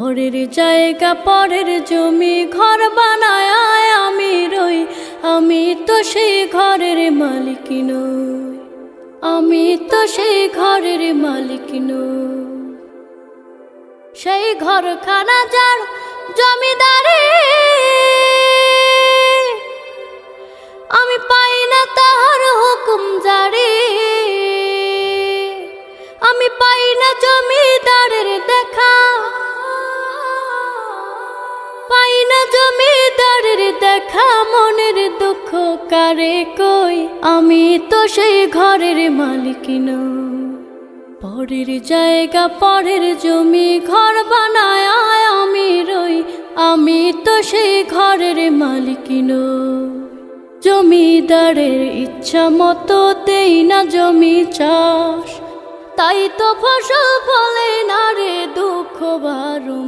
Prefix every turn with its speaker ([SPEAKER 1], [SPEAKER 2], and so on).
[SPEAKER 1] পরের জায়গা পরের জমি ঘর বানায় আমি রই, আমি তো সেই ঘরের মালিক নই, আমি তো সেই ঘরের মালিক নই। সেই ঘরখানা যার জমিদারে, আমি পাই না তাহার হুকুম জারি, আমি পাই না জমিদারের দেখা, পাই না জমিদারের দেখা। মনের দুঃখ কারে কই, আমি তো সেই ঘরের মালিক নই। পরের জায়গা পরের জমি ঘর বানায় আমি রই, আমি তো সেই ঘরের মালিক নই। জমিদারের ইচ্ছা মতো দেই না জমি চাষ, তাই তো ফসল ফলে না রে দুঃখ বারো।